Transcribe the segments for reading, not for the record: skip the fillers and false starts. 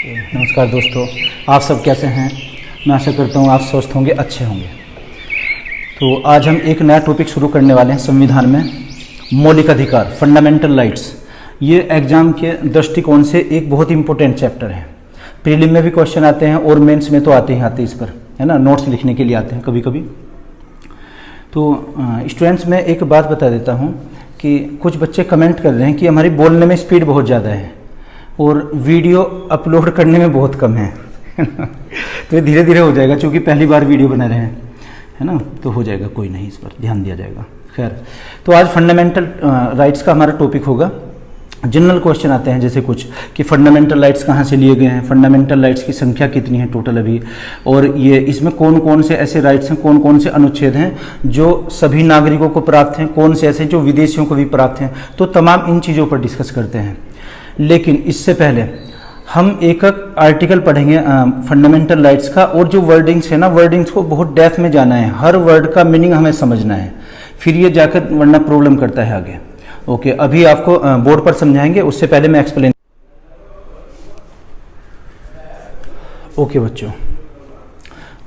नमस्कार दोस्तों, आप सब कैसे हैं। मैं आशा करता हूँ आप स्वस्थ होंगे, अच्छे होंगे। तो आज हम एक नया टॉपिक शुरू करने वाले हैं संविधान में, मौलिक अधिकार, फंडामेंटल राइट्स। ये एग्जाम के दृष्टिकोण से एक बहुत इंपॉर्टेंट चैप्टर है। प्रीलिम में भी क्वेश्चन आते हैं और मेंस में तो आते ही आते इस पर, है ना, नोट्स लिखने के लिए आते हैं कभी कभी। तो स्टूडेंट्स, मैं एक बात बता देता हूँ कि कुछ बच्चे कमेंट कर रहे हैं कि हमारी बोलने में स्पीड बहुत ज़्यादा है और वीडियो अपलोड करने में बहुत कम है तो ये धीरे धीरे हो जाएगा, क्योंकि पहली बार वीडियो बना रहे हैं, है ना, तो हो जाएगा, कोई नहीं, इस पर ध्यान दिया जाएगा। खैर, तो आज फंडामेंटल राइट्स का हमारा टॉपिक होगा। जनरल क्वेश्चन आते हैं जैसे कुछ कि फंडामेंटल राइट्स कहाँ से लिए गए हैं, फंडामेंटल राइट्स की संख्या कितनी है टोटल अभी, और ये इसमें कौन कौन से ऐसे राइट्स हैं, कौन कौन से अनुच्छेद हैं जो सभी नागरिकों को प्राप्त हैं, कौन से ऐसे जो विदेशियों को भी प्राप्त हैं। तो तमाम इन चीज़ों पर डिस्कस करते हैं। लेकिन इससे पहले हम एक आर्टिकल पढ़ेंगे फंडामेंटल राइट्स का, और जो वर्डिंग्स है ना, वर्डिंग्स को बहुत डेप्थ में जाना है, हर वर्ड का मीनिंग हमें समझना है, फिर ये जाकर वरना प्रॉब्लम करता है आगे। ओके, अभी आपको बोर्ड पर समझाएंगे, उससे पहले मैं एक्सप्लेन। ओके बच्चों,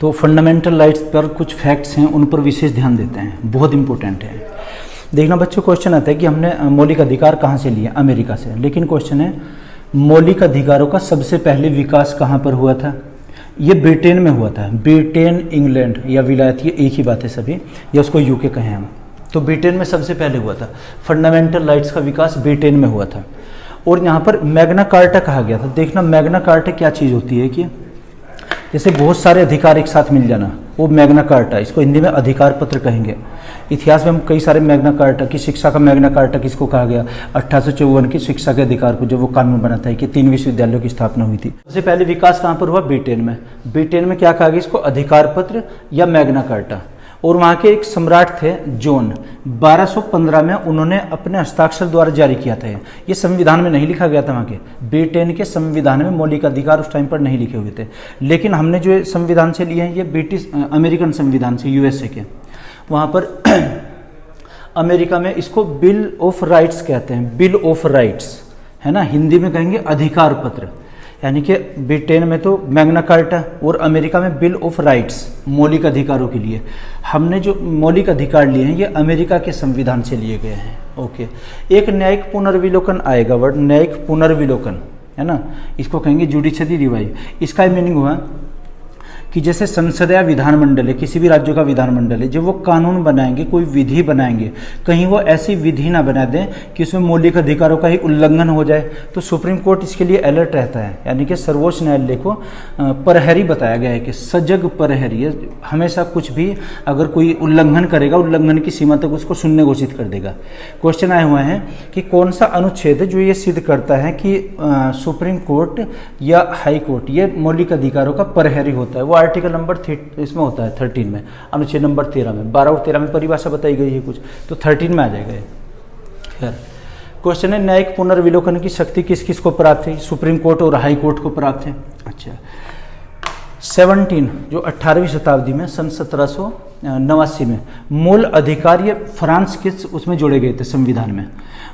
तो फंडामेंटल राइट्स पर कुछ फैक्ट्स हैं, उन पर विशेष ध्यान देते हैं, बहुत इंपॉर्टेंट है। देखना बच्चों, क्वेश्चन आता है कि हमने मौलिक अधिकार कहाँ से लिए, अमेरिका से। लेकिन क्वेश्चन है, मौलिक अधिकारों का सबसे पहले विकास कहाँ पर हुआ था? ये ब्रिटेन में हुआ था। ब्रिटेन, इंग्लैंड या विलायत, ये एक ही बात है सभी, या उसको यूके कहें हम। तो ब्रिटेन में सबसे पहले हुआ था, फंडामेंटल राइट्स का विकास ब्रिटेन में हुआ था। और यहाँ पर मैग्ना कार्टा कहा गया था। देखना, मैग्ना कार्टा क्या चीज़ होती है कि जैसे बहुत सारे अधिकार एक साथ मिल जाना, वो मैग्ना कार्टा, इसको हिंदी में अधिकार पत्र कहेंगे। इतिहास में हम कई सारे मैग्ना कार्टा की शिक्षा का मैग्ना कार्टा किसको कहा गया? 1854 की शिक्षा के अधिकार को, जब वो कानून बना था कि 3 विश्वविद्यालयों की स्थापना हुई थी। सबसे पहले विकास कहाँ पर हुआ? ब्रिटेन में। ब्रिटेन में क्या कहा गया इसको? अधिकार पत्र या मैग्ना कार्टा। और वहाँ के एक सम्राट थे जॉन, 1215 में उन्होंने अपने हस्ताक्षर द्वारा जारी किया था। ये संविधान में नहीं लिखा गया था। वहाँ के ब्रिटेन के संविधान में मौलिक अधिकार उस टाइम पर नहीं लिखे हुए थे। लेकिन हमने जो संविधान से लिए हैं, ये ब्रिटिश अमेरिकन संविधान से, यूएसए के। वहाँ पर अमेरिका में इसको बिल ऑफ राइट्स कहते हैं, बिल ऑफ राइट्स, है ना, हिंदी में कहेंगे अधिकार पत्र। यानी कि ब्रिटेन में तो मैग्ना कार्टा और अमेरिका में बिल ऑफ राइट्स, मौलिक अधिकारों के लिए। हमने जो मौलिक अधिकार लिए हैं, ये अमेरिका के संविधान से लिए गए हैं। ओके, एक न्यायिक पुनर्विलोकन आएगा वर्ड, न्यायिक पुनर्विलोकन, है ना, इसको कहेंगे जुडिशरी रिवाइव। इसका मीनिंग हुआ कि जैसे संसद या विधानमंडल है, किसी भी राज्य का विधानमंडल है, जब वो कानून बनाएंगे, कोई विधि बनाएंगे, कहीं वो ऐसी विधि ना बना दें कि उसमें मौलिक अधिकारों का ही उल्लंघन हो जाए। तो सुप्रीम कोर्ट इसके लिए अलर्ट रहता है। यानी कि सर्वोच्च न्यायालय को प्रहरी बताया गया है कि सजग प्रहरी, हमेशा कुछ भी अगर कोई उल्लंघन करेगा, उल्लंघन की सीमा तक उसको शून्य घोषित कर देगा। क्वेश्चन आए हुए हैं कि कौन सा अनुच्छेद है जो ये सिद्ध करता है कि सुप्रीम कोर्ट या हाई कोर्ट ये मौलिक अधिकारों का प्रहरी होता है। वो आर्टिकल नंबर इसमें होता है 13 में, अनुच्छेद नंबर 13 में, 12 और 13 में परिभाषा बताई गई है कुछ, तो 13 में आ जाएगा ये। खैर, क्वेश्चन है, न्यायिक पुनर्विलोकन की शक्ति किस किस को प्राप्त है? सुप्रीम कोर्ट और हाई कोर्ट को प्राप्त है। अच्छा, 17 जो 18वीं शताब्दी में, सन 1789 में मूल अधिकार ये फ्रांस के उसमें जोड़े गए थे संविधान में।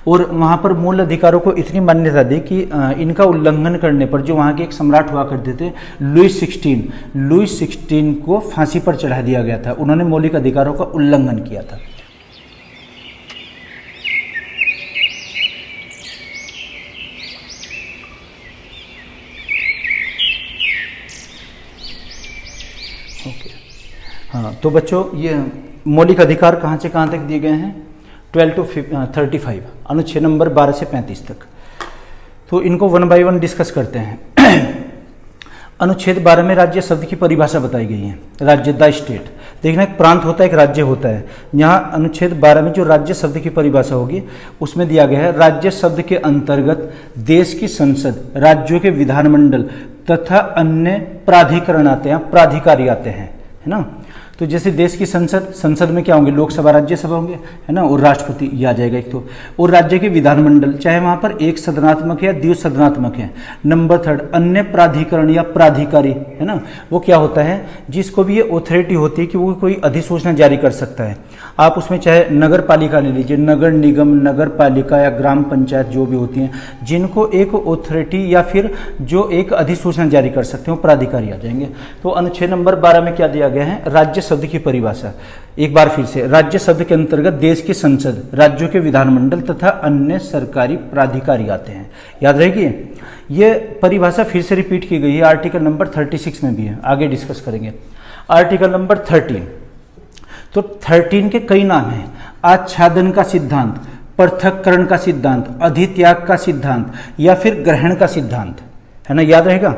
और वहाँ पर मूल अधिकारों को इतनी मान्यता दी कि इनका उल्लंघन करने पर जो वहाँ के एक सम्राट हुआ करते थे, लुई 16 को फांसी पर चढ़ा दिया गया था। उन्होंने मौलिक अधिकारों का उल्लंघन किया था। हाँ, तो बच्चों, ये मौलिक अधिकार कहाँ से कहाँ तक दिए गए हैं? 12 to 35, अनुच्छेद नंबर 12 से 35 तक। तो इनको 1 by 1 डिस्कस करते हैं। अनुच्छेद 12 में राज्य शब्द की परिभाषा बताई गई है। राज्य, द स्टेट। देखना, एक प्रांत होता है, एक राज्य होता है। यहाँ अनुच्छेद 12 में जो राज्य शब्द की परिभाषा होगी, उसमें दिया गया है, राज्य शब्द के अंतर्गत देश की संसद, राज्यों के विधानमंडल तथा अन्य प्राधिकरण आते हैं, प्राधिकारी आते हैं, है ना। तो जैसे देश की संसद में क्या होंगे? लोकसभा, राज्यसभा होंगे, है ना, और राष्ट्रपति, ये आ जाएगा एक तो। और राज्य के विधानमंडल, चाहे वहाँ पर एक सदनात्मक है या द्विसदनात्मक है। नंबर 3, अन्य प्राधिकरण या प्राधिकारी, है ना, वो क्या होता है? जिसको भी ये ऑथोरिटी होती है कि वो कोई अधिसूचना जारी कर सकता है। आप उसमें चाहे नगर पालिका ले लीजिए, नगर निगम, नगर पालिका या ग्राम पंचायत जो भी होती हैं, जिनको एक ऑथोरिटी या फिर जो एक अधिसूचना जारी कर सकते हैं, वो प्राधिकारी आ जाएंगे। तो अनुच्छेद नंबर 12 में क्या दिया गया है, राज्य शब्द की परिभाषा। एक बार फिर से, राज्य शब्द के अंतर्गत देश की संसद, राज्यों के विधानमंडल तथा अन्य सरकारी प्राधिकारी आते हैं। याद रहेगी, ये परिभाषा फिर से रिपीट की गई है, आर्टिकल नंबर 36 में भी है, आगे डिस्कस करेंगे। आर्टिकल नंबर 13, तो 13 के कई नाम हैं, आच्छादन का सिद्धांत, पृथक्करण का सिद्धांत, अधित्याग का सिद्धांत या फिर ग्रहण का सिद्धांत, है ना, याद रहेगा।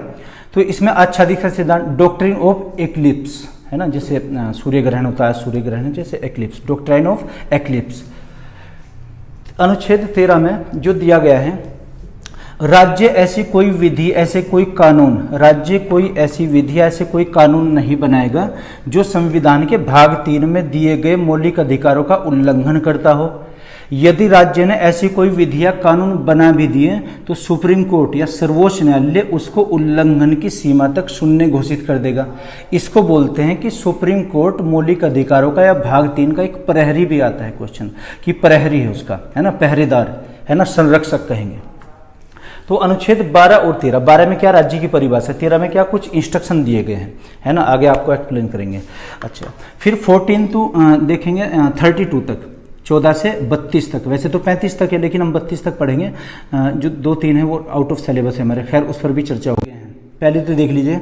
तो इसमें आच्छादित का सिद्धांत, डॉक्ट्रिन ऑफ एक्लिप्स, है ना, जैसे सूर्य ग्रहण होता है, सूर्य ग्रहण जैसे एक्लिप्स, डॉक्ट्रिन ऑफ एक्लिप्स। अनुच्छेद 13 में जो दिया गया है, राज्य ऐसी कोई विधि, ऐसे कोई कानून, राज्य कोई ऐसी विधि, ऐसे कोई कानून नहीं बनाएगा जो संविधान के भाग 3 में दिए गए मौलिक अधिकारों का उल्लंघन करता हो। यदि राज्य ने ऐसी कोई विधि या कानून बना भी दिए तो सुप्रीम कोर्ट या सर्वोच्च न्यायालय उसको उल्लंघन की सीमा तक शून्य घोषित कर देगा। इसको बोलते हैं कि सुप्रीम कोर्ट मौलिक अधिकारों का या भाग 3 का एक प्रहरी भी आता है क्वेश्चन, कि प्रहरी है उसका, है ना, पहरेदार, है ना, संरक्षक कहेंगे। तो अनुच्छेद 12 और 13, 12 में क्या, राज्य की परिभाषा, 13 में क्या, कुछ इंस्ट्रक्शन दिए गए हैं, है ना, आगे आपको एक्सप्लेन करेंगे। अच्छा, फिर 14 टू देखेंगे 32 तक, 14 से 32 तक, वैसे तो 35 तक है लेकिन हम 32 तक पढ़ेंगे। जो 2-3 है वो आउट ऑफ सिलेबस है हमारे, खैर उस पर भी चर्चा हो गई है। पहले तो देख लीजिए,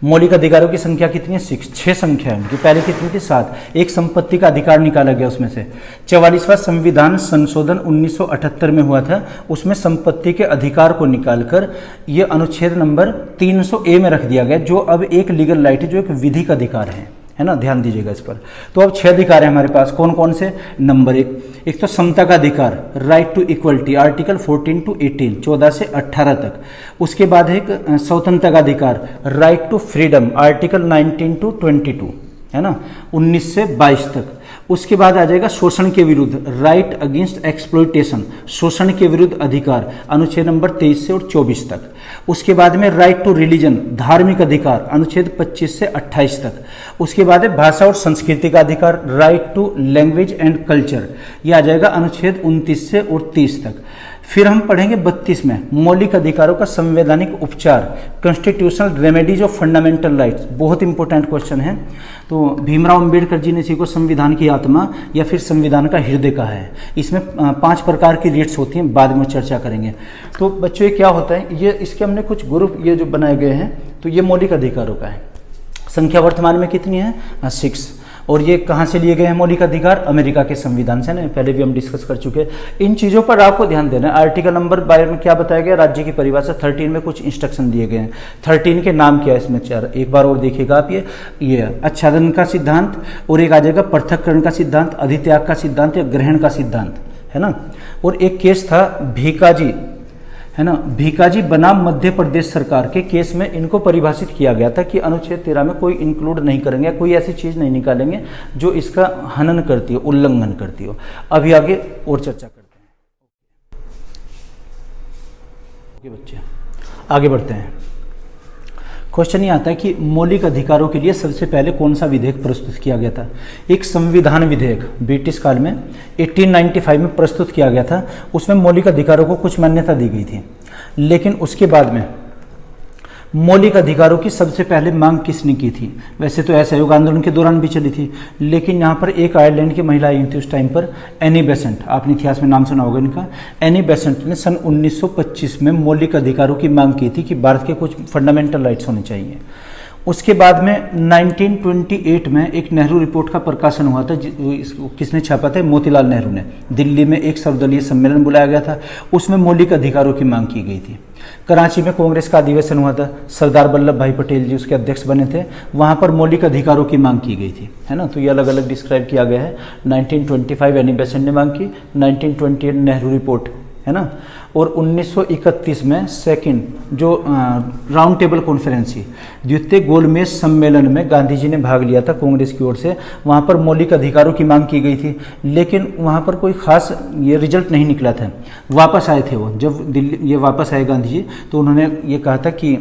मौलिक अधिकारों की संख्या कितनी है, 6 संख्या है उनकी। पहले कितनी थी, 7। एक संपत्ति का अधिकार निकाला गया उसमें से। 44वां संविधान संशोधन 1978 में हुआ था, उसमें संपत्ति के अधिकार को निकालकर ये अनुच्छेद नंबर 300A में रख दिया गया, जो अब एक लीगल राइट है, जो एक विधिक अधिकार है ना, ध्यान दीजिएगा इस पर। तो अब 6 अधिकार है हमारे पास, कौन कौन से, नंबर 1 तो समता का अधिकार, right to equality, article 14 to 18, 14 से 18 तक। उसके बाद है एक स्वतंत्रता का अधिकार, right to freedom, article 19 to 22, है ना, 19 से 22 तक। उसके बाद आ जाएगा शोषण के विरुद्ध, राइट अगेंस्ट एक्सप्लॉयटेशन, शोषण के विरुद्ध अधिकार, अनुच्छेद नंबर 23 से और 24 तक। उसके बाद में राइट टू रिलीजन, धार्मिक अधिकार, अनुच्छेद 25 से 28 तक। उसके बाद है भाषा और संस्कृति का अधिकार, right to language and culture, यह आ जाएगा अनुच्छेद 29 से और 30 तक। फिर हम पढ़ेंगे 32 में मौलिक अधिकारों का संवैधानिक उपचार, constitutional remedies of fundamental rights, बहुत इंपॉर्टेंट क्वेश्चन है। तो भीमराव अंबेडकर जी ने इसी को संविधान की आत्मा या फिर संविधान का हृदय कहा है। इसमें 5 प्रकार की रेट्स होती हैं, बाद में चर्चा करेंगे। तो बच्चों ये क्या होता है, ये इसके हमने कुछ ग्रुप ये जो बनाए गए हैं, तो ये मौलिक अधिकारों का है। संख्या वर्तमान में कितनी है, 6। और ये कहाँ से लिए गए हैं मौलिक अधिकार, अमेरिका के संविधान से ना, पहले भी हम डिस्कस कर चुके हैं। इन चीज़ों पर आपको ध्यान देना है। आर्टिकल नंबर 12 में क्या बताया गया, राज्य की परिभाषा। 13 में कुछ इंस्ट्रक्शन दिए गए हैं। 13 के नाम क्या है इसमें, 4, एक बार और देखिएगा आप, ये आच्छादन का सिद्धांत, और एक आ जाएगा पृथक्करण का सिद्धांत, अधित्याग का सिद्धांत या ग्रहण का सिद्धांत, है ना। और एक केस था भीकाजी, है ना, भीकाजी बनाम मध्य प्रदेश सरकार के केस में इनको परिभाषित किया गया था कि अनुच्छेद 13 में कोई इंक्लूड नहीं करेंगे, कोई ऐसी चीज़ नहीं निकालेंगे जो इसका हनन करती हो, उल्लंघन करती हो। अभी आगे और चर्चा करते हैं। ओके बच्चे, आगे बढ़ते हैं। क्वेश्चन ये आता है कि मौलिक अधिकारों के लिए सबसे पहले कौन सा विधेयक प्रस्तुत किया गया था। एक संविधान विधेयक ब्रिटिश काल में 1895 में प्रस्तुत किया गया था। उसमें मौलिक अधिकारों को कुछ मान्यता दी गई थी, लेकिन उसके बाद में मौलिक अधिकारों की सबसे पहले मांग किसने की थी। वैसे तो असहयोग आंदोलन के दौरान भी चली थी, लेकिन यहाँ पर एक आयरलैंड की महिला आई थी उस टाइम पर, एनी बेसेंट, आपने इतिहास में नाम सुना होगा इनका। एनी बेसेंट ने सन 1925 में मौलिक अधिकारों की मांग की थी कि भारत के कुछ फंडामेंटल राइट्स होने चाहिए। उसके बाद में 1928 में एक नेहरू रिपोर्ट का प्रकाशन हुआ था, किसने छापा था, मोतीलाल नेहरू ने। दिल्ली में एक सर्वदलीय सम्मेलन बुलाया गया था, उसमें मौलिक अधिकारों की मांग की गई थी। कराची में कांग्रेस का अधिवेशन हुआ था, सरदार वल्लभ भाई पटेल जी उसके अध्यक्ष बने थे, वहाँ पर मौलिक अधिकारों की मांग की गई थी, है ना। तो ये अलग अलग डिस्क्राइब किया गया है। 1925 एनी बेसेंट ने मांग की, 1928 नेहरू रिपोर्ट, है ना। और 1931 में सेकंड जो राउंड टेबल कॉन्फ्रेंस थी, द्वितीय गोलमेज सम्मेलन में गांधी जी ने भाग लिया था कांग्रेस की ओर से। वहाँ पर मौलिक अधिकारों की मांग की गई थी, लेकिन वहाँ पर कोई खास ये रिजल्ट नहीं निकला था। वापस आए थे वो, जब दिल्ली ये वापस आए गांधी जी, तो उन्होंने ये कहा था कि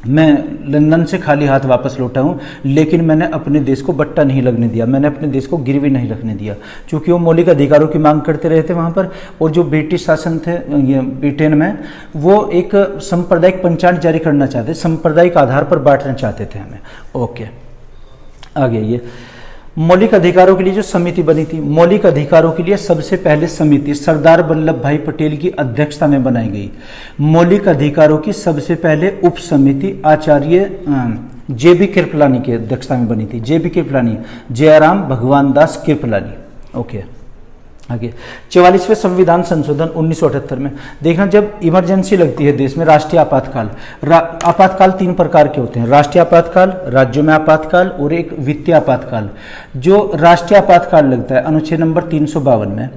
मैं लंदन से खाली हाथ वापस लौटा हूँ, लेकिन मैंने अपने देश को बट्टा नहीं लगने दिया, मैंने अपने देश को गिरवी नहीं रखने दिया, क्योंकि वो मौलिक अधिकारों की मांग करते रहे थे वहाँ पर। और जो ब्रिटिश शासन थे ये ब्रिटेन में, वो एक सांप्रदायिक पंचांग जारी करना चाहते, सांप्रदायिक आधार पर बांटना चाहते थे हमें। ओके, आगे ये मौलिक अधिकारों के लिए जो समिति बनी थी, मौलिक अधिकारों के लिए सबसे पहले समिति सरदार वल्लभ भाई पटेल की अध्यक्षता में बनाई गई। मौलिक अधिकारों की सबसे पहले उप समिति आचार्य JB कृपलानी की अध्यक्षता में बनी थी। JB कृपलानी, जयराम भगवान दास कृपलानी। ओके, आगे 44वें संविधान संशोधन 1978 में। देखना, जब इमरजेंसी लगती है देश में, राष्ट्रीय आपातकाल, आपातकाल 3 प्रकार के होते हैं, राष्ट्रीय आपातकाल, राज्यों में आपातकाल और एक वित्तीय आपातकाल। जो राष्ट्रीय आपातकाल लगता है अनुच्छेद नंबर 352 में,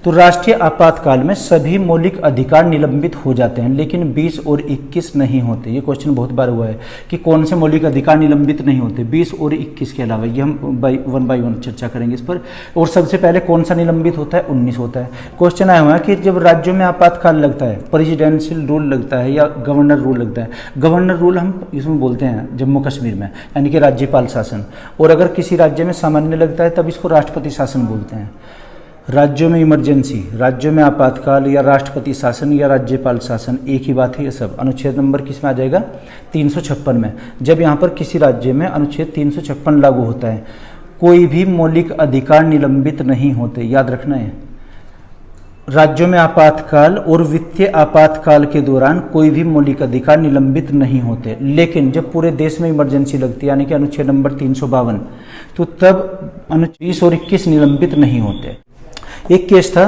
तो राष्ट्रीय आपातकाल में सभी मौलिक अधिकार निलंबित हो जाते हैं, लेकिन 20 और 21 नहीं होते। ये क्वेश्चन बहुत बार हुआ है कि कौन से मौलिक अधिकार निलंबित नहीं होते, 20 और 21 के अलावा। ये हम वन बाई वन चर्चा करेंगे इस पर। और सबसे पहले कौन सा निलंबित होता है, 19 होता है। क्वेश्चन आया हुआ है कि जब राज्यों में आपातकाल लगता है, प्रेसिडेंशियल रूल लगता है या गवर्नर रूल लगता है। गवर्नर रूल हम इसमें बोलते हैं जम्मू कश्मीर में, यानी कि राज्यपाल शासन। और अगर किसी राज्य में सामान्य लगता है तब इसको राष्ट्रपति शासन बोलते हैं। राज्यों में इमरजेंसी, राज्यों में आपातकाल या राष्ट्रपति शासन या राज्यपाल शासन, एक ही बात है ये सब। अनुच्छेद नंबर किस में आ जाएगा, 356 में। जब यहाँ पर किसी राज्य में अनुच्छेद 356 लागू होता है, कोई भी मौलिक अधिकार निलंबित नहीं होते, याद रखना है। राज्यों में आपातकाल और वित्तीय आपातकाल के दौरान कोई भी मौलिक अधिकार निलंबित नहीं होते, लेकिन जब पूरे देश में इमरजेंसी लगती है, यानी कि अनुच्छेद नंबर 352, तो तब अनुच्छेद 20 और 21 निलंबित नहीं होते। एक केस था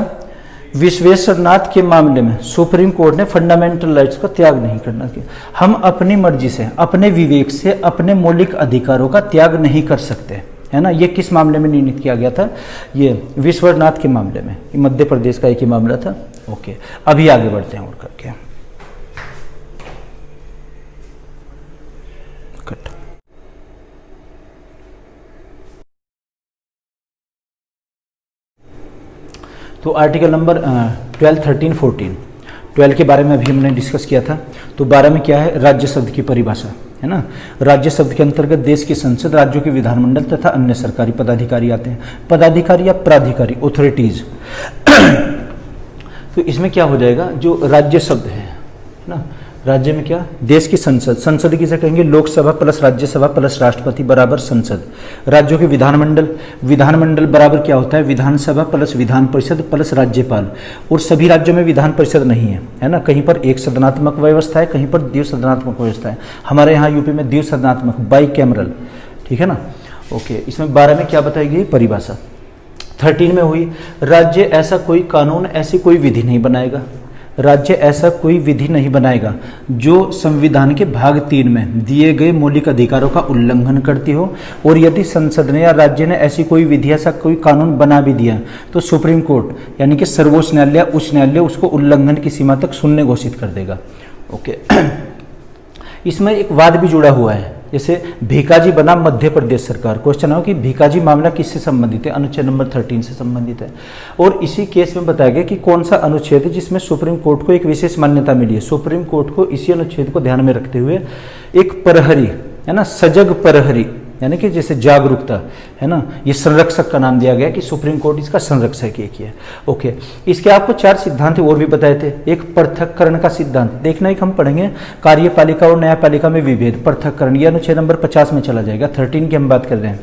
विश्वेश्वरनाथ के मामले में, सुप्रीम कोर्ट ने फंडामेंटल राइट्स का त्याग नहीं करना किया। हम अपनी मर्जी से, अपने विवेक से अपने मौलिक अधिकारों का त्याग नहीं कर सकते, है ना। ये किस मामले में निर्णित किया गया था, ये विश्वनाथ के मामले में, मध्य प्रदेश का एक ही मामला था। ओके, अभी आगे बढ़ते हैं और करके। तो आर्टिकल नंबर 12, 13, 14, 12 के बारे में अभी हमने डिस्कस किया था। तो 12 में क्या है, राज्य शब्द की परिभाषा, है ना। राज्य शब्द के अंतर्गत देश की संसद, राज्यों के विधानमंडल तथा अन्य सरकारी पदाधिकारी आते हैं। पदाधिकारी या प्राधिकारी, ऑथोरिटीज। तो इसमें क्या हो जाएगा, जो राज्य शब्द है ना, राज्य में क्या, देश की संसद, संसद किसे कहेंगे, लोकसभा प्लस राज्यसभा प्लस राष्ट्रपति बराबर संसद। राज्यों के विधानमंडल, विधानमंडल बराबर क्या होता है, विधानसभा प्लस विधान परिषद प्लस राज्यपाल। और सभी राज्यों में विधान परिषद नहीं है, है ना। कहीं पर एक सदनात्मक व्यवस्था है, कहीं पर द्विसदनात्मक व्यवस्था है। हमारे यहाँ यूपी में द्विसदनात्मक, बाई कैमरल, ठीक है ना। ओके, इसमें 12 में क्या बताई गई, परिभाषा। 13 में हुई, राज्य ऐसा कोई कानून, ऐसी कोई विधि नहीं बनाएगा, राज्य ऐसा कोई विधि नहीं बनाएगा जो संविधान के भाग 3 में दिए गए मौलिक अधिकारों का उल्लंघन करती हो। और यदि संसद ने या राज्य ने ऐसी कोई विधि, ऐसा कोई कानून बना भी दिया, तो सुप्रीम कोर्ट यानी कि सर्वोच्च न्यायालय, उच्च न्यायालय उसको उल्लंघन की सीमा तक शून्य घोषित कर देगा। ओके, इसमें एक वाद भी जुड़ा हुआ है, जैसे भीकाजी बना मध्य प्रदेश सरकार। क्वेश्चन हो कि भीकाजी मामला किससे संबंधित है, अनुच्छेद नंबर 13 से संबंधित है। और इसी केस में बताया गया कि कौन सा अनुच्छेद है जिसमें सुप्रीम कोर्ट को एक विशेष मान्यता मिली है। सुप्रीम कोर्ट को इसी अनुच्छेद को ध्यान में रखते हुए एक प्रहरी, है ना, सजग प्रहरी, यानी कि जैसे जागरूकता, है ना, ये संरक्षक का नाम दिया गया कि सुप्रीम कोर्ट इसका संरक्षक एक ही है। ओके, इसके आपको 4 सिद्धांत और भी बताए थे। एक पृथक्करण का सिद्धांत, देखना एक हम पढ़ेंगे, कार्यपालिका और न्यायपालिका में विभेद, पृथक्करण, यह अनुच्छेद नंबर 50 में चला जाएगा। 13 की हम बात कर रहे हैं।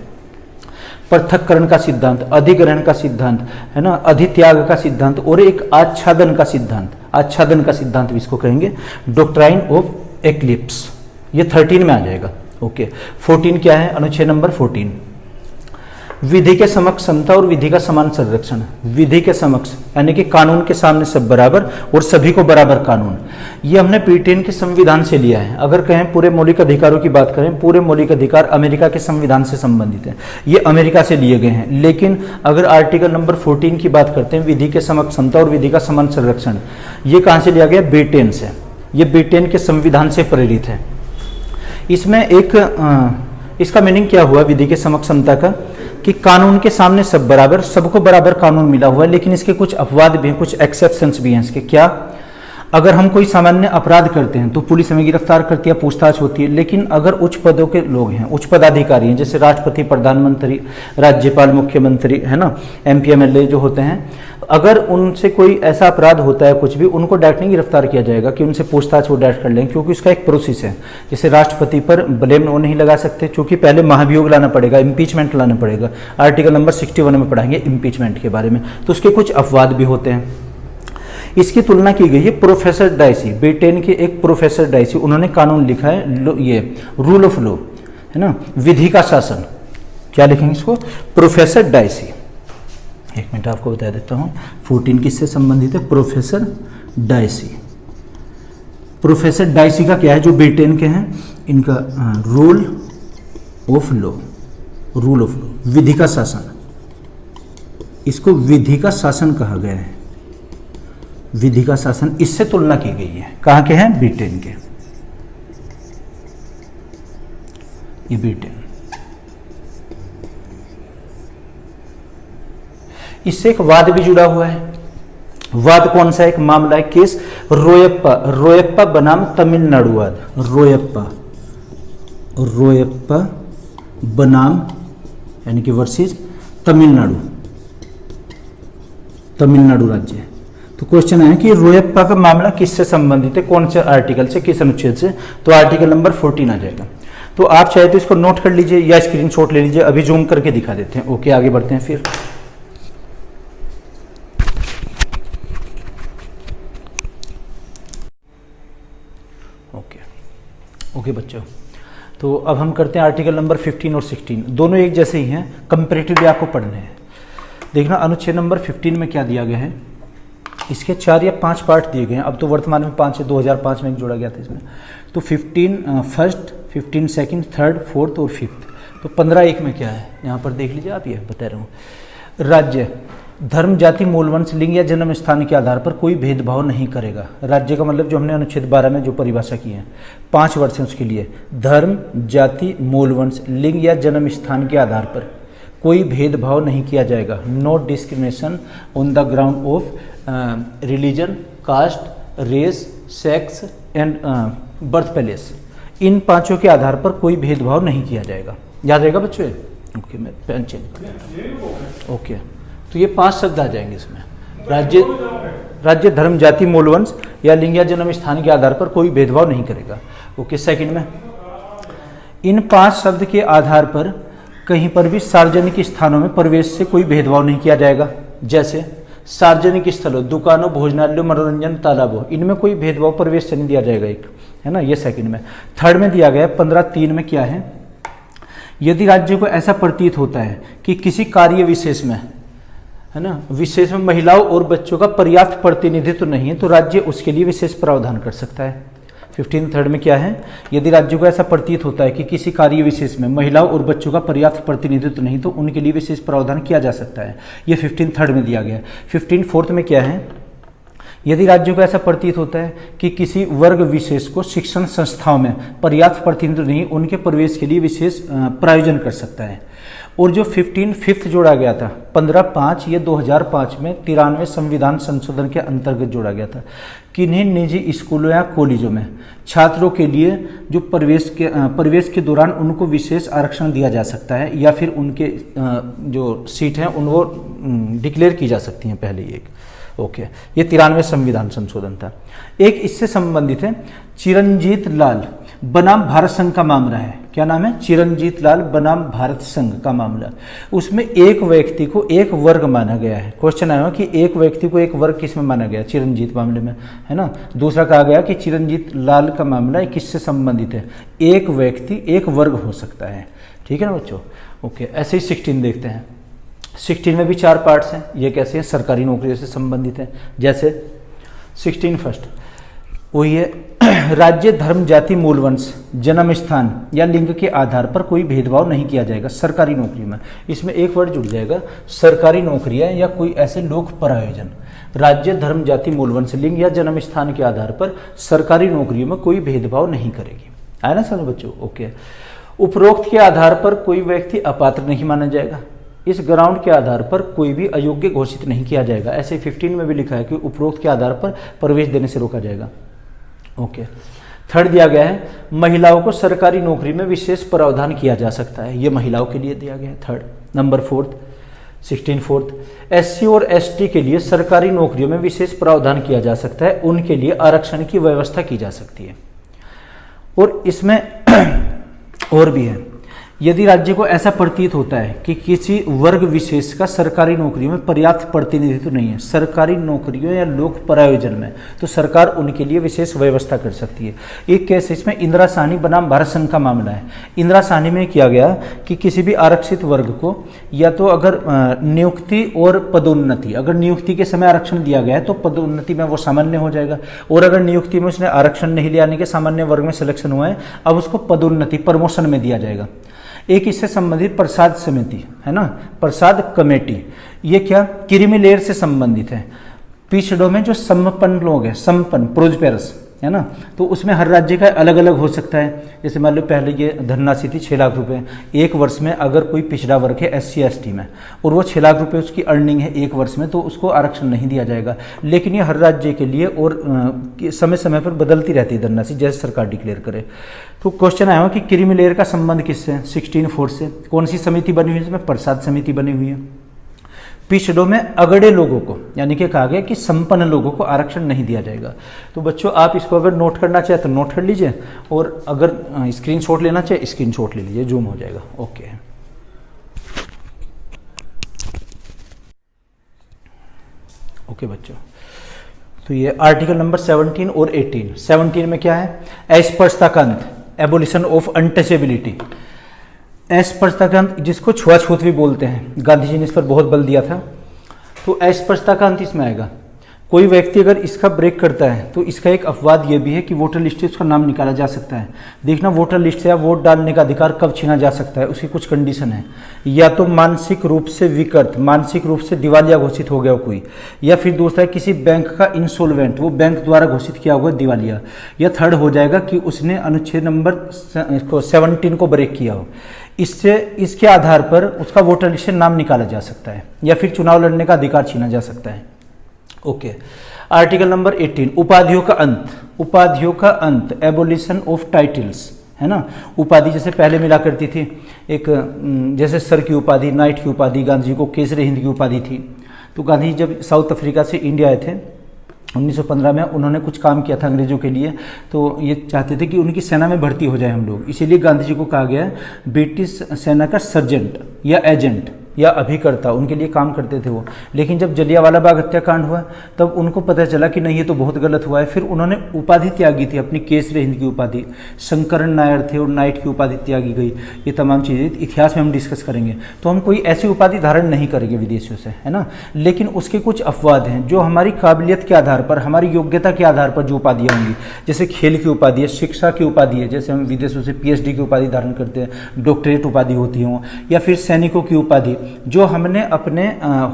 पृथक्करण का सिद्धांत, अधिग्रहण का सिद्धांत, है ना, अधित्याग का सिद्धांत, और एक आच्छादन का सिद्धांत, आच्छादन का सिद्धांत भी इसको कहेंगे, डॉक्ट्राइन ऑफ एक्लिप्स, ये 13 में आ जाएगा। ओके, 14 क्या है, अनुच्छेद नंबर 14, विधि के समक्ष समता और विधि का समान संरक्षण। विधि के समक्ष यानी कि कानून के सामने सब बराबर और सभी को बराबर कानून, ये हमने ब्रिटेन के संविधान से लिया है। अगर कहें पूरे मौलिक अधिकारों की बात करें, पूरे मौलिक अधिकार अमेरिका के संविधान से संबंधित है, ये अमेरिका से लिए गए हैं। लेकिन अगर आर्टिकल नंबर 14 की बात करते हैं, विधि के समक्ष समता और विधि का समान संरक्षण, ये कहाँ से लिया गया, ब्रिटेन से। ये ब्रिटेन के संविधान से प्रेरित है। इसमें एक इसका मीनिंग क्या हुआ विधि के समक्ष समता का, कि कानून के सामने सब बराबर, सबको बराबर कानून मिला हुआ है। लेकिन इसके कुछ अपवाद भी हैं, कुछ एक्सेप्शंस भी हैं इसके। क्या, अगर हम कोई सामान्य अपराध करते हैं तो पुलिस हमें गिरफ्तार करती है, पूछताछ होती है। लेकिन अगर उच्च पदों के लोग हैं, उच्च पदाधिकारी हैं, जैसे राष्ट्रपति, प्रधानमंत्री, राज्यपाल, मुख्यमंत्री, है ना, MP MLA जो होते हैं, अगर उनसे कोई ऐसा अपराध होता है कुछ भी, उनको डायरेक्ट नहीं गिरफ्तार किया जाएगा कि उनसे पूछताछ वो डायरेक्ट कर लें, क्योंकि उसका एक प्रोसेस है। जैसे राष्ट्रपति पर ब्लेम वो नहीं लगा सकते, क्योंकि पहले महाभियोग लाना पड़ेगा, इम्पीचमेंट लाना पड़ेगा। आर्टिकल नंबर 61 में पढ़ाएंगे इम्पीचमेंट के बारे में। तो उसके कुछ अपवाद भी होते हैं। इसकी तुलना की गई है प्रोफेसर डाइसी, ब्रिटेन के एक प्रोफेसर डाइसी, उन्होंने कानून लिखा है ये रूल ऑफ लॉ, है ना, विधि का शासन। क्या लिखेंगे इसको? Professor dicey. एक मिनट आपको बता देता हूँ 14 किससे संबंधित है? Professor dicey. प्रोफेसर डाइसी का क्या है, जो ब्रिटेन के हैं, इनका rule of law, rule of law, विधि का शासन, इसको विधि का शासन कहा गया है। विधि का शासन, इससे तुलना की गई है। कहाँ के हैं? ब्रिटेन के। ये ब्रिटेन। इससे एक वाद भी जुड़ा हुआ है। वाद कौन सा? एक मामला है, केस रोयप्पा, रोयप्पा बनाम तमिलनाडु वाद। रोयप्पा, रोयप्पा बनाम यानी कि वर्सेस तमिलनाडु, तमिलनाडु राज्य। तो क्वेश्चन है कि रोयप्पा का मामला किससे संबंधित है, कौन से आर्टिकल से, किस अनुच्छेद से? तो आर्टिकल नंबर 14 आ जाएगा। तो आप चाहे तो इसको नोट कर लीजिए या स्क्रीनशॉट ले लीजिए, अभी जूम करके दिखा देते हैं। ओके, आगे बढ़ते हैं फिर। ओके बच्चों, तो अब हम करते हैं आर्टिकल नंबर 15 और 16, दोनों एक जैसे ही हैं, कंपेरेटिवली आपको पढ़ने हैं। देखना अनुच्छेद नंबर 15 में क्या दिया गया है। इसके 4 या 5 पार्ट दिए गए हैं, अब तो वर्तमान में 5 है, 2005 में एक जोड़ा गया था इसमें। तो 15 फर्स्ट, 15 सेकंड, थर्ड, फोर्थ और फिफ्थ। तो 15(1) में क्या है, यहाँ पर देख लीजिए आप, ये बता रहा हूँ। राज्य धर्म, जाति, मूल वंश, लिंग या जन्म स्थान के आधार पर कोई भेदभाव नहीं करेगा। राज्य का मतलब जो हमने अनुच्छेद 12 में जो परिभाषा की है, 5 वर्ष है उसके लिए। धर्म, जाति, मूल वंश, लिंग या जन्म स्थान के आधार पर कोई भेदभाव नहीं किया जाएगा। No discrimination on the ground of religion, caste, race, sex and birth place. इन 5 के आधार पर कोई भेदभाव नहीं किया जाएगा। याद रहेगा बच्चों? ओके, मैं पेन चेंज। ओके, तो ये 5 शब्द आ जाएंगे इसमें। राज्य धर्म, जाति, मूल वंश या लिंग या जन्म स्थान के आधार पर कोई भेदभाव नहीं करेगा। ओके, सेकंड में इन 5 शब्द के आधार पर कहीं पर भी सार्वजनिक स्थानों में प्रवेश से कोई भेदभाव नहीं किया जाएगा। जैसे सार्वजनिक स्थलों, दुकानों, भोजनालयों, मनोरंजन, तालाबों, इनमें कोई भेदभाव प्रवेश से नहीं दिया जाएगा, एक है ना, ये सेकंड में। थर्ड में दिया गया 15(3) में क्या है, यदि राज्य को ऐसा प्रतीत होता है कि किसी कार्य विशेष में, है ना, विशेष में महिलाओं और बच्चों का पर्याप्त प्रतिनिधित्व नहीं है, तो राज्य उसके लिए विशेष प्रावधान कर सकता है। 15(3) में क्या है, यदि राज्य को ऐसा प्रतीत होता है कि किसी कार्य विशेष में महिलाओं और बच्चों का पर्याप्त प्रतिनिधित्व नहीं, तो उनके लिए विशेष प्रावधान किया जा सकता है। ये 15(3) में दिया गया है। 15(4) में क्या है, यदि राज्यों को ऐसा प्रतीत होता है कि किसी वर्ग विशेष को शिक्षण संस्थाओं में पर्याप्त प्रतिनिधित्व नहीं, उनके प्रवेश के लिए विशेष प्रायोजन कर सकता है। और जो 15 जोड़ा गया था 15(5), ये 2005 में 93वें संविधान संशोधन के अंतर्गत जोड़ा गया था। किन्हीं निजी स्कूलों या कॉलेजों में छात्रों के लिए जो प्रवेश के दौरान उनको विशेष आरक्षण दिया जा सकता है, या फिर उनके जो सीट हैं उनको डिक्लेयर की जा सकती हैं पहले ही एक। ओके, ये 93वें संविधान संशोधन था। एक इससे संबंधित है चिरंजीत लाल बनाम भारत संघ का मामला है। क्या नाम है? चिरंजीत लाल बनाम भारत संघ का मामला। उसमें एक व्यक्ति को एक वर्ग माना गया है। क्वेश्चन आया कि एक व्यक्ति को एक वर्ग किस में माना गया? चिरंजीत मामले में, है ना। दूसरा कहा गया कि चिरंजीत लाल का मामला किससे संबंधित है? एक व्यक्ति एक वर्ग हो सकता है। ठीक है ना बच्चों? ओके, ऐसे ही 16 देखते हैं। 16 में भी 4 पार्ट्स हैं। ये कैसे हैं? सरकारी नौकरियों से संबंधित है। जैसे 16 फर्स्ट वही है, राज्य धर्म जाति मूल वंश जन्म स्थान या लिंग के आधार पर कोई भेदभाव नहीं किया जाएगा सरकारी नौकरी में। इसमें एक वर्ड जुड़ जाएगा, सरकारी नौकरियां या कोई ऐसे लोक प्रायोजन। राज्य धर्म जाति मूल वंश लिंग या जन्म स्थान के आधार पर सरकारी नौकरियों में कोई भेदभाव नहीं करेगी। आया ना समझ बच्चों? ओके। उपरोक्त के आधार पर कोई व्यक्ति अपात्र नहीं माना जाएगा। इस ग्राउंड के आधार पर कोई भी अयोग्य घोषित नहीं किया जाएगा। ऐसे 15 में भी लिखा है कि उपरोक्त के आधार पर प्रवेश देने से रोका जाएगा। ओके। थर्ड दिया गया है महिलाओं को सरकारी नौकरी में विशेष प्रावधान किया जा सकता है, ये महिलाओं के लिए दिया गया है। थर्ड नंबर 16 एससी और एसटी के लिए सरकारी नौकरियों में विशेष प्रावधान किया जा सकता है, उनके लिए आरक्षण की व्यवस्था की जा सकती है। और इसमें और भी है, यदि राज्य को ऐसा प्रतीत होता है कि किसी वर्ग विशेष का सरकारी नौकरियों में पर्याप्त प्रतिनिधित्व नहीं है, सरकारी नौकरियों या लोक प्रायोजन में, तो सरकार उनके लिए विशेष व्यवस्था कर सकती है। एक केस इसमें इंदिरा साहनी बनाम भारत संघ का मामला है। इंदिरा साहनी में किया गया कि किसी भी आरक्षित वर्ग को या तो अगर नियुक्ति और पदोन्नति, अगर नियुक्ति के समय आरक्षण दिया गया है तो पदोन्नति में वो सामान्य हो जाएगा, और अगर नियुक्ति में उसने आरक्षण नहीं लिया, यानी कि सामान्य वर्ग में सिलेक्शन हुआ है, अब उसको पदोन्नति प्रमोशन में दिया जाएगा। एक इससे संबंधित प्रसाद समिति है ना, प्रसाद कमेटी, ये क्या क्रीमी लेयर से संबंधित है। पिछड़ों में जो संपन्न लोग हैं, संपन्न प्रोस्पेरस है ना, तो उसमें हर राज्य का अलग अलग हो सकता है। जैसे मान लो पहले ये धनराशि थी 6 लाख रुपए एक वर्ष में, अगर कोई पिछड़ा वर्ग है एससी एसटी में और वो 6 लाख रुपए उसकी अर्निंग है एक वर्ष में, तो उसको आरक्षण नहीं दिया जाएगा। लेकिन ये हर राज्य के लिए और समय समय पर बदलती रहती है धनराशि, जैसे सरकार डिक्लेयर करे। तो क्वेश्चन आया हो कि क्रीमी लेयर का संबंध किससे है? 16(4) से। कौन सी समिति बनी हुई है? इसमें प्रसाद समिति बनी हुई है। पिछड़ों में अगड़े लोगों को, यानी कि कहा गया कि संपन्न लोगों को आरक्षण नहीं दिया जाएगा। तो बच्चों आप इसको अगर नोट करना चाहे तो नोट कर लीजिए, और अगर स्क्रीनशॉट लेना चाहे स्क्रीनशॉट ले लीजिए, जूम हो जाएगा। ओके। ओके बच्चों, तो ये आर्टिकल नंबर 17 और 18। 17 में क्या है? अस्पृश्यता का अंत, एबोलिशन ऑफ अनटचेबिलिटी। अस्पृश्यता का अंत, जिसको छुआछूत भी बोलते हैं, गांधी जी ने इस पर बहुत बल दिया था। तो अस्पृश्यता का अंत इसमें आएगा। कोई व्यक्ति अगर इसका ब्रेक करता है तो इसका एक अपवाद यह भी है कि वोटर लिस्ट से उसका नाम निकाला जा सकता है। देखना, वोटर लिस्ट से या वोट डालने का अधिकार कब छीना जा सकता है, उसकी कुछ कंडीशन है। या तो मानसिक रूप से विकृत, मानसिक रूप से दिवालिया घोषित हो गया कोई, या फिर दूसरा है किसी बैंक का इंसोल्वेंट, वो बैंक द्वारा घोषित किया हुआ दिवालिया, या थर्ड हो जाएगा कि उसने अनुच्छेद नंबर 17 को ब्रेक किया हो। इसके आधार पर उसका वोटर लिस्ट से नाम निकाला जा सकता है, या फिर चुनाव लड़ने का अधिकार छीना जा सकता है। ओके। आर्टिकल नंबर 18, उपाधियों का अंत। उपाधियों का अंत, एबोलिशन ऑफ टाइटल्स, है ना। उपाधि जैसे पहले मिला करती थी, एक जैसे सर की उपाधि, नाइट की उपाधि, गांधी जी को केसरी हिंद की उपाधि थी। तो गांधी जी जब साउथ अफ्रीका से इंडिया आए थे 1915 में, उन्होंने कुछ काम किया था अंग्रेजों के लिए, तो ये चाहते थे कि उनकी सेना में भर्ती हो जाए हम लोग, इसीलिए गांधी जी को कहा गया है ब्रिटिश सेना का सर्जेंट या एजेंट या अभिकर्ता, उनके लिए काम करते थे वो। लेकिन जब जलियांवाला बाग हत्याकांड हुआ तब उनको पता चला कि नहीं, ये तो बहुत गलत हुआ है। फिर उन्होंने उपाधि त्यागी थी, अपनी केसरी हिंद की उपाधि, शंकरन नायर थे और नाइट की उपाधि त्यागी गई। ये तमाम चीज़ें इतिहास में हम डिस्कस करेंगे। तो हम कोई ऐसी उपाधि धारण नहीं करेंगे विदेशियों से, है ना। लेकिन उसके कुछ अपवाद हैं जो हमारी काबिलियत के आधार पर, हमारी योग्यता के आधार पर जो उपाधियाँ होंगी, जैसे खेल की उपाधि है, शिक्षा की उपाधि है, जैसे हम विदेशों से PhD की उपाधि धारण करते हैं, डॉक्टरेट उपाधि होती हो, या फिर सैनिकों की उपाधि, जो हमने अपने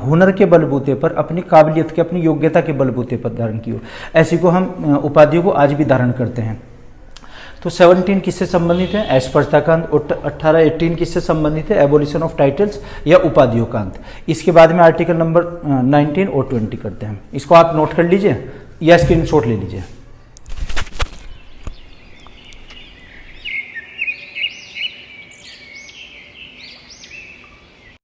हुनर के बलबूते पर, अपनी काबिलियत के, अपनी योग्यता के बलबूते पर धारण की हो, ऐसी को हम उपाधियों को आज भी धारण करते हैं। तो 17 किससे संबंधित है? अस्पृश्यता का अंत। और 18 किससे संबंधित है? एबोलिशन ऑफ टाइटल्स या उपाधियों का अंत। इसके बाद में आर्टिकल नंबर 19 और 20 करते हैं। इसको आप नोट कर लीजिए या स्क्रीनशॉट ले लीजिए।